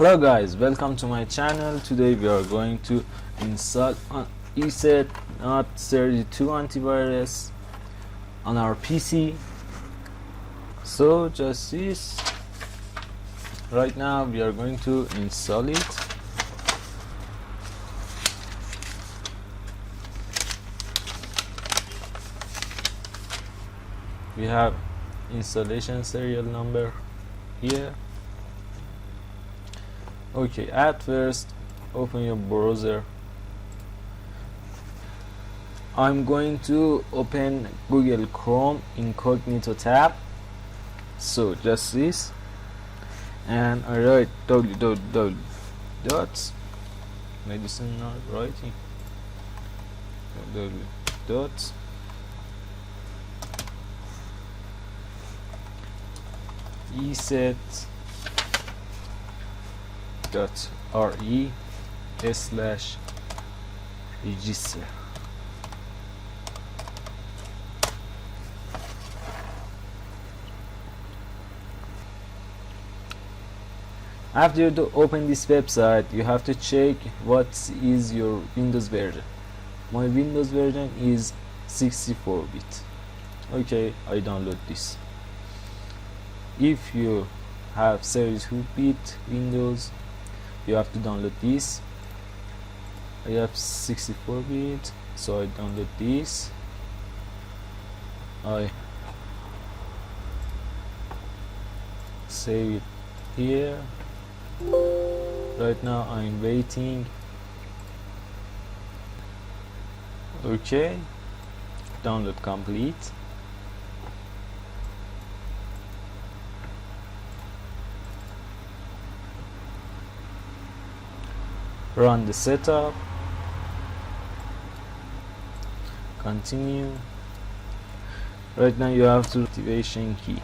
Hello guys, welcome to my channel. Today we are going to install Eset not 32 antivirus on our PC. So just this. Right now we are going to install it. We have installation serial number here. Okay, at first open your browser. I'm going to open Google Chrome incognito tab, so just this, and I write www dot medicine not writing www dot eset .re/register. After you open this website, you have to check what is your Windows version. My Windows version is 64-bit. Okay, I download this. If you have 32-bit Windows, you have to download this. I have 64-bit, so I download this. I save it here. Right now I'm waiting. Okay, download complete. Run the setup, continue. Right now you have to activation key.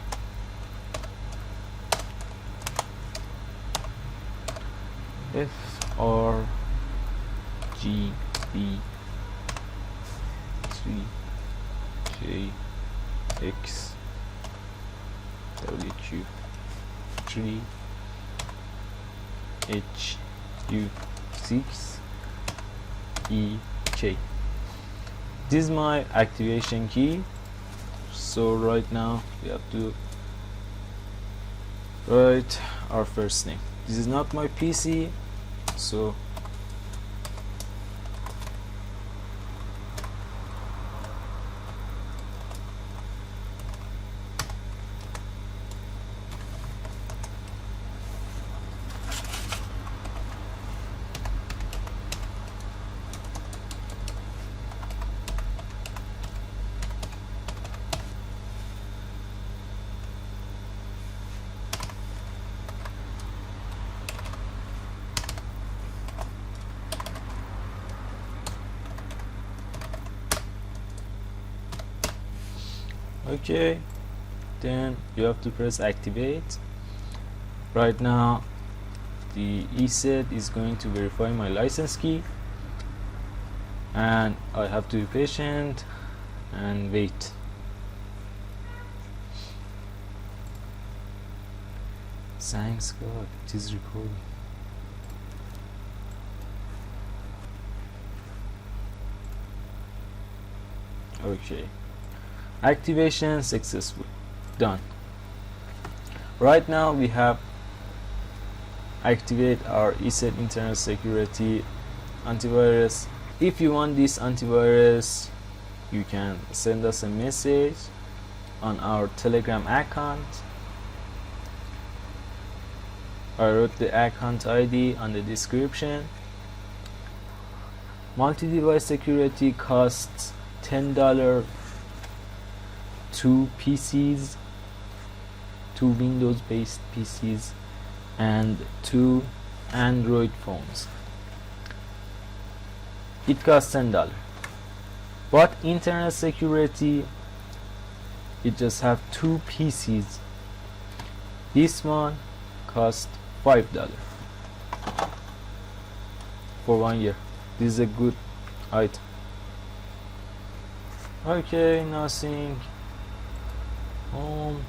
F R G B 3 J X W Q 3 H U 6 E K. This is my activation key. So right now we have to write our first name. This is not my PC, so okay, then you have to press activate. Right now the Eset is going to verify my license key, and I have to be patient and wait. Thanks God, it is recording. Okay, activation successful, done. Right now we have activate our Eset Internet Security antivirus. If you want this antivirus, you can send us a message on our Telegram account. I wrote the account ID on the description. Multi-device security costs $10. 2 PCs, 2 Windows based PCs, and 2 Android phones. It costs $10. But internet security, it just have 2 PCs. This one cost $5 for 1 year. This is a good item. Okay, nothing. Home,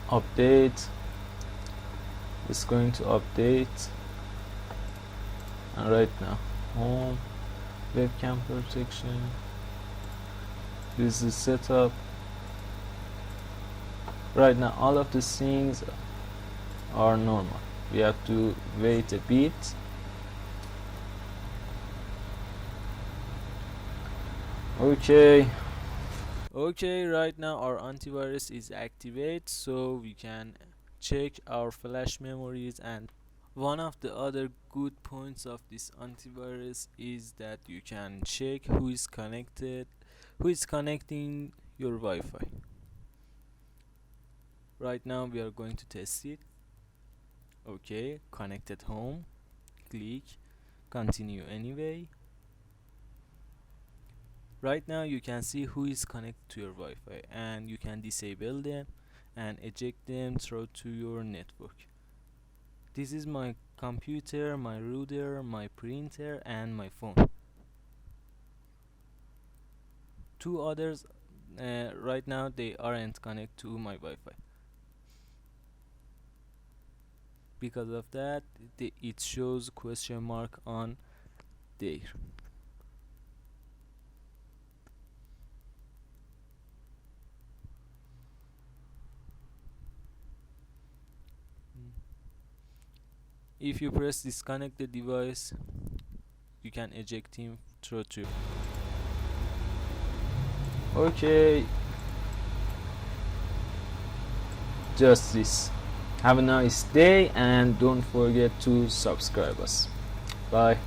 update, It's going to update. And right now, home, webcam protection, this is setup. Right now all of these things are normal. We have to wait a bit. Okay, right now our antivirus is activated, so we can check our flash memories. And one of the other good points of this antivirus is that you can check who is connecting your Wi-Fi. Right now we are going to test it. Okay, connected home, click continue anyway. Right now you can see who is connected to your Wi-Fi, and you can disable them and eject them through to your network. This is my computer, my router, my printer, and my phone. Two others right now they aren't connected to my Wi-Fi. Because of that, it shows question mark on there. If you press disconnect the device, you can eject him through to. Okay, just this. Have a nice day and don't forget to subscribe us. Bye.